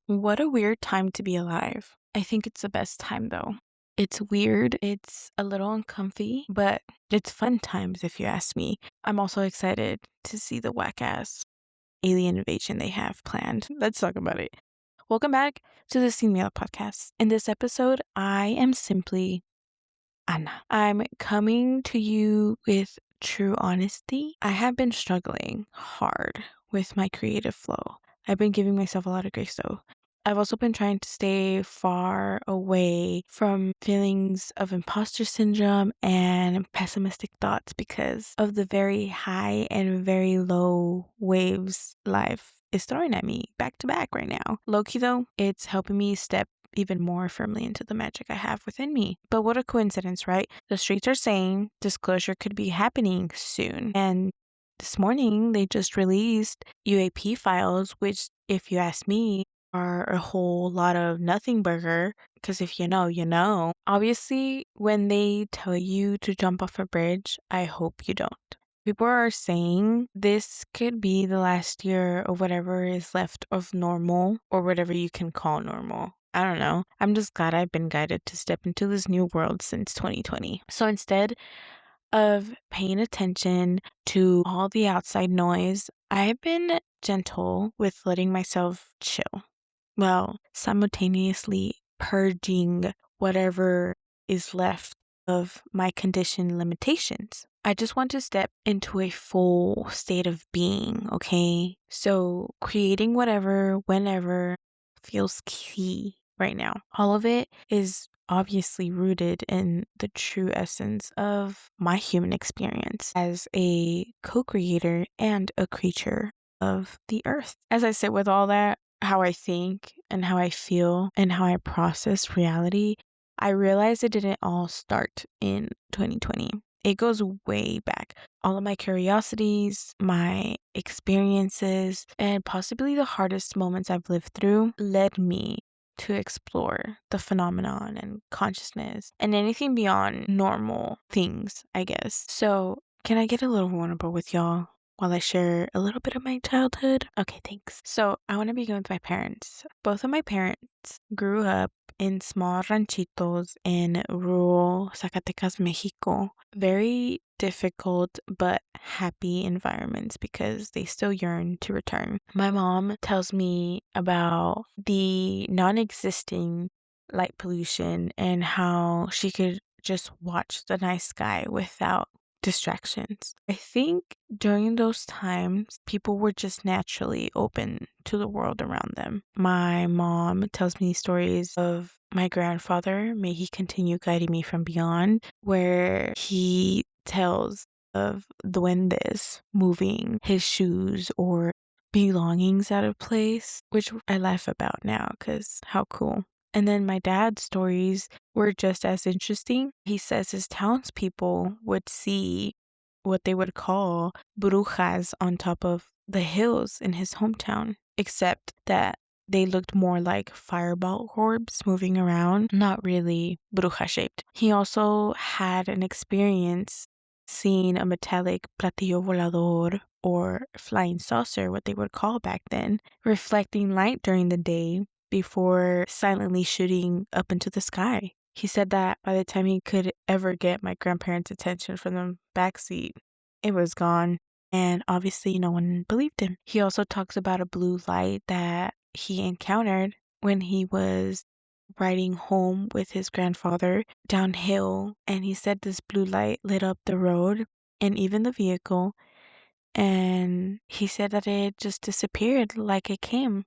What a weird time to be alive. I think it's the best time though. It's weird, it's a little uncomfy, but it's fun times if you ask me. I'm also excited to see the whack ass alien invasion they have planned. Let's talk about it. Welcome back to the Sin Miedo podcast. In this episode, I am simply Anna. I'm coming to you with true honesty. I have been struggling hard with my creative flow. I've been giving myself a lot of grace though. I've also been trying to stay far away from feelings of imposter syndrome and pessimistic thoughts because of the very high and very low waves life is throwing at me back to back right now. Low key though, it's helping me step even more firmly into the magic I have within me. But what a coincidence, right? The streets are saying disclosure could be happening soon. And this morning, they just released UAP files, which, if you ask me, are a whole lot of nothing burger. Because if you know, you know. Obviously, when they tell you to jump off a bridge, I hope you don't. People are saying this could be the last year of whatever is left of normal or whatever you can call normal. I don't know. I'm just glad I've been guided to step into this new world since 2020. So instead of paying attention to all the outside noise, I've been gentle with letting myself chill. Well, simultaneously purging whatever is left of my condition limitations. I just want to step into a full state of being, okay? So creating whatever, whenever feels key right now. All of it is obviously rooted in the true essence of my human experience as a co-creator and a creature of the earth. As I sit with all that, how I think and how I feel and how I process reality, I realize it didn't all start in 2020. It goes way back. All of my curiosities, my experiences, and possibly the hardest moments I've lived through led me to explore the phenomenon and consciousness and anything beyond normal things, I guess. So, can I get a little vulnerable with y'all while I share a little bit of my childhood? Okay, thanks. So, I want to begin with my parents. Both of my parents grew up in small ranchitos in rural Zacatecas, Mexico. Very difficult but happy environments because they still yearn to return. My mom tells me about the non existing light pollution and how she could just watch the night sky without distractions. I think during those times, people were just naturally open to the world around them. My mom tells me stories of my grandfather, may he continue guiding me from beyond, where he tells of duendes moving his shoes or belongings out of place, which I laugh about now because how cool. And then my dad's stories were just as interesting. He says his townspeople would see what they would call brujas on top of the hills in his hometown, except that they looked more like fireball orbs moving around, not really bruja shaped. He also had an experience seeing a metallic platillo volador or flying saucer, what they would call back then, reflecting light during the day before silently shooting up into the sky. He said that by the time he could ever get my grandparents' attention from the backseat, it was gone. And obviously, no one believed him. He also talks about a blue light that he encountered when he was riding home with his grandfather downhill. And he said this blue light lit up the road and even the vehicle. And he said that it just disappeared like it came,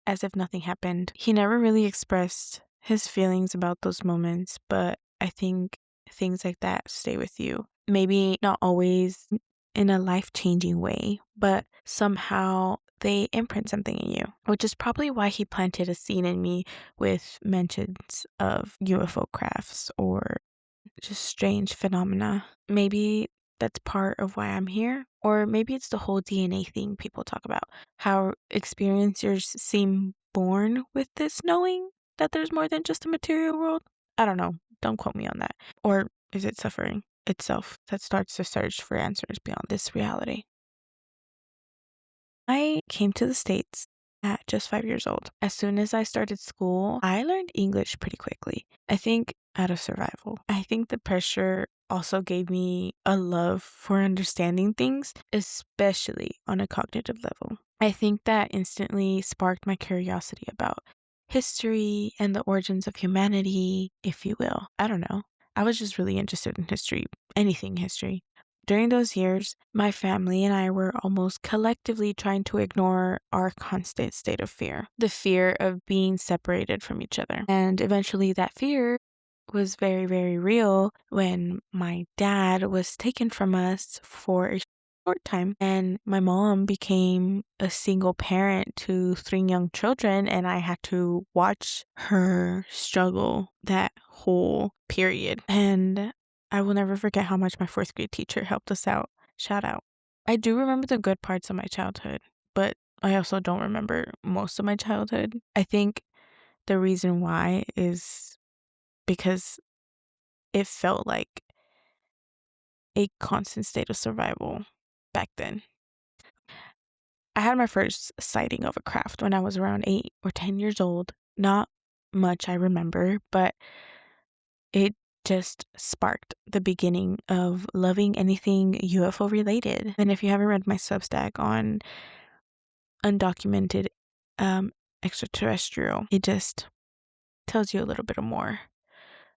as if nothing happened. He never really expressed his feelings about those moments, but I think things like that stay with you. Maybe not always in a life-changing way, but somehow they imprint something in you, which is probably why he planted a seed in me with mentions of UFO crafts or just strange phenomena. Maybe that's part of why I'm here. Or maybe it's the whole DNA thing people talk about. How experiencers seem born with this knowing that there's more than just a material world. I don't know. Don't quote me on that. Or is it suffering itself that starts to search for answers beyond this reality? I came to the States at just 5 years old. As soon as I started school, I learned English pretty quickly. I think out of survival. I think the pressure also gave me a love for understanding things, especially on a cognitive level. I think that instantly sparked my curiosity about history and the origins of humanity, if you will. I don't know. I was just really interested in history, anything history. During those years, my family and I were almost collectively trying to ignore our constant state of fear, the fear of being separated from each other. And eventually, that fear was very, very real when my dad was taken from us for a short time and my mom became a single parent to three young children, and I had to watch her struggle that whole period. And I will never forget how much my fourth grade teacher helped us out. Shout out. I do remember the good parts of my childhood, but I also don't remember most of my childhood. I think the reason why is because it felt like a constant state of survival back then. I had my first sighting of a craft when I was around 8 or 10 years old. Not much I remember, but it just sparked the beginning of loving anything UFO related. And if you haven't read my Substack on undocumented extraterrestrial, it just tells you a little bit more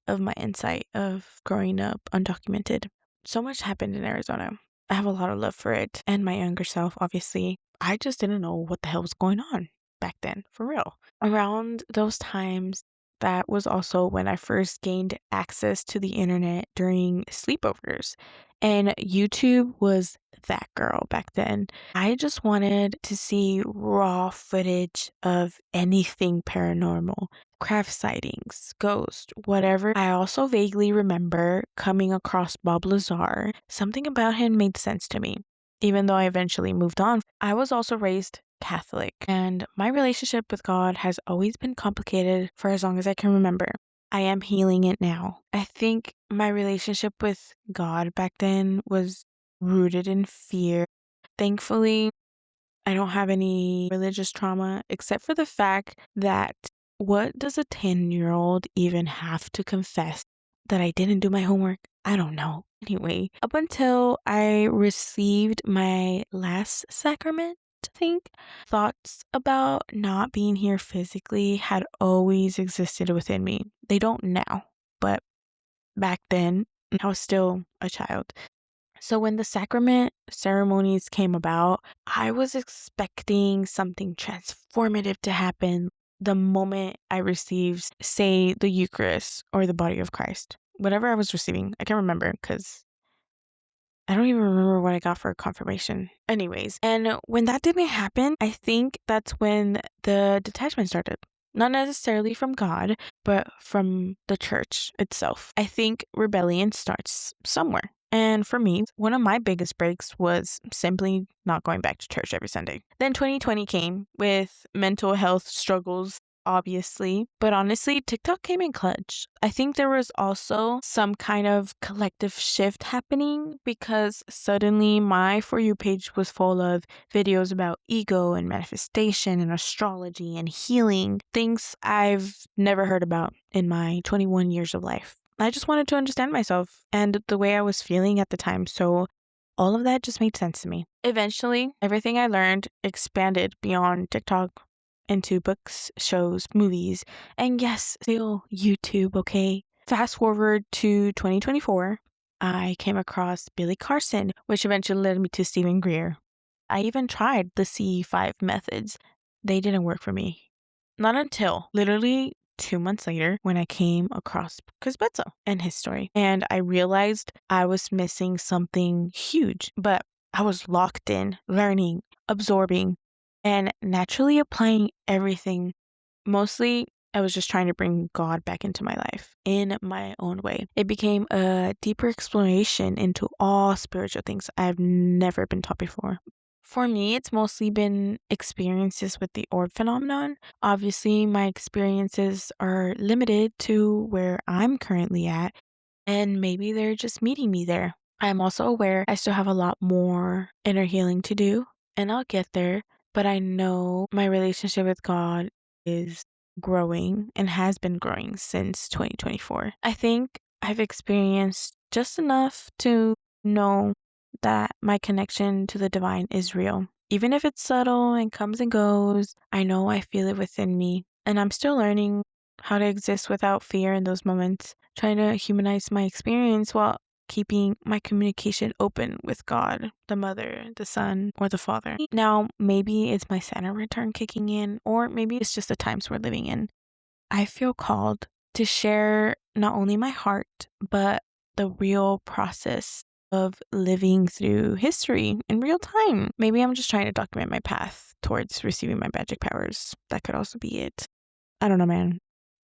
of my insight of growing up undocumented. So much happened in Arizona. I have a lot of love for it and my younger self, obviously. I just didn't know what the hell was going on back then, for real. Around those times, that was also when I first gained access to the internet during sleepovers. And YouTube was that girl back then. I just wanted to see raw footage of anything paranormal, craft sightings, ghosts, whatever. I also vaguely remember coming across Bob Lazar. Something about him made sense to me. Even though I eventually moved on, I was also raised Catholic, and my relationship with God has always been complicated for as long as I can remember. I am healing it now. I think my relationship with God back then was rooted in fear. Thankfully, I don't have any religious trauma except for the fact that what does a 10-year-old even have to confess? That I didn't do my homework? I don't know. Anyway, up until I received my last sacrament, I think, thoughts about not being here physically had always existed within me. They don't now, but back then, I was still a child. So when the sacrament ceremonies came about, I was expecting something transformative to happen the moment I received, say, the Eucharist or the body of Christ. Whatever I was receiving, I can't remember because I don't even remember what I got for confirmation. Anyways, and when that didn't happen, I think that's when the detachment started. Not necessarily from God, but from the church itself. I think rebellion starts somewhere. And for me, one of my biggest breaks was simply not going back to church every Sunday. Then 2020 came with mental health struggles, obviously. But honestly, TikTok came in clutch. I think there was also some kind of collective shift happening because suddenly my For You page was full of videos about ego and manifestation and astrology and healing, things I've never heard about in my 21 years of life. I just wanted to understand myself and the way I was feeling at the time. So all of that just made sense to me. Eventually, everything I learned expanded beyond TikTok into books, shows, movies, and yes, still YouTube, okay? Fast forward to 2024, I came across Billy Carson, which eventually led me to Stephen Greer. I even tried the CE5 methods. They didn't work for me. Not until literally 2 months later when I came across Chris Bledsoe and his story. And I realized I was missing something huge, but I was locked in, learning, absorbing, and naturally applying everything. Mostly, I was just trying to bring God back into my life in my own way. It became a deeper exploration into all spiritual things I've never been taught before. For me, it's mostly been experiences with the orb phenomenon. Obviously, my experiences are limited to where I'm currently at, and maybe they're just meeting me there. I'm also aware I still have a lot more inner healing to do, and I'll get there. but I know my relationship with God is growing and has been growing since 2024. I think I've experienced just enough to know that my connection to the divine is real. Even if it's subtle and comes and goes, I know I feel it within me. And I'm still learning how to exist without fear in those moments, trying to humanize my experience while keeping my communication open with God, the Mother, the Son, or the Father. Now, maybe it's my Saturn return kicking in, or maybe it's just the times we're living in. I feel called to share not only my heart, but the real process of living through history in real time. Maybe I'm just trying to document my path towards receiving my magic powers. That could also be it. I don't know, man.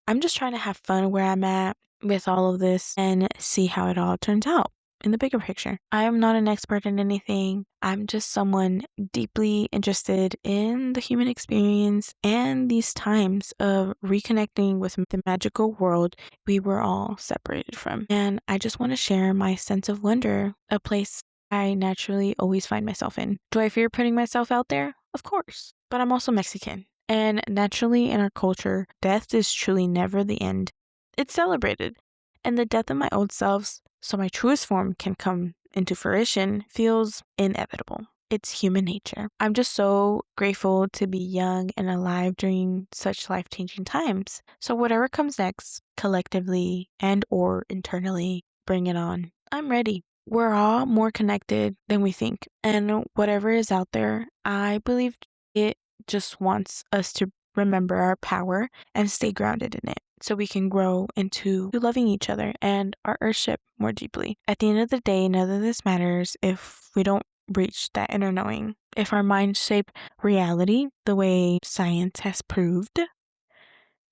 I'm just trying to have fun where I'm at with all of this and see how it all turns out in the bigger picture. I am not an expert in anything. I'm just someone deeply interested in the human experience and these times of reconnecting with the magical world we were all separated from. And I just want to share my sense of wonder, a place I naturally always find myself in. Do I fear putting myself out there? Of course. But I'm also Mexican. And naturally, in our culture, death is truly never the end. It's celebrated. And the death of my old selves, so my truest form can come into fruition, feels inevitable. It's human nature. I'm just so grateful to be young and alive during such life-changing times. So whatever comes next, collectively and or internally, bring it on. I'm ready. We're all more connected than we think. And whatever is out there, I believe it just wants us to remember our power and stay grounded in it so we can grow into loving each other and our earthship more deeply. At the end of the day, none of this matters if we don't reach that inner knowing. If our minds shape reality the way science has proved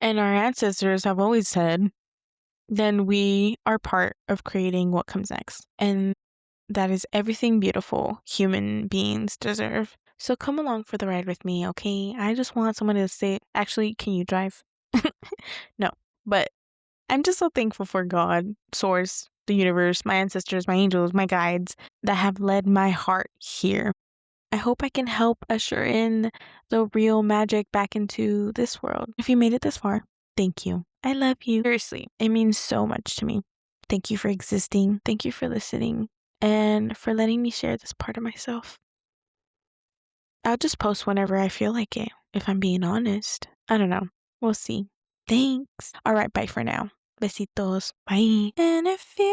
and our ancestors have always said, then we are part of creating what comes next. And that is everything beautiful human beings deserve. So come along for the ride with me, okay? I just want someone to say, actually, can you drive? No, but I'm just so thankful for God, Source, the universe, my ancestors, my angels, my guides that have led my heart here. I hope I can help usher in the real magic back into this world. If you made it this far, thank you. I love you. Seriously, it means so much to me. Thank you for existing. Thank you for listening and for letting me share this part of myself. I'll just post whenever I feel like it, if I'm being honest. I don't know. We'll see. Thanks. All right, bye for now. Besitos. Bye. And it feels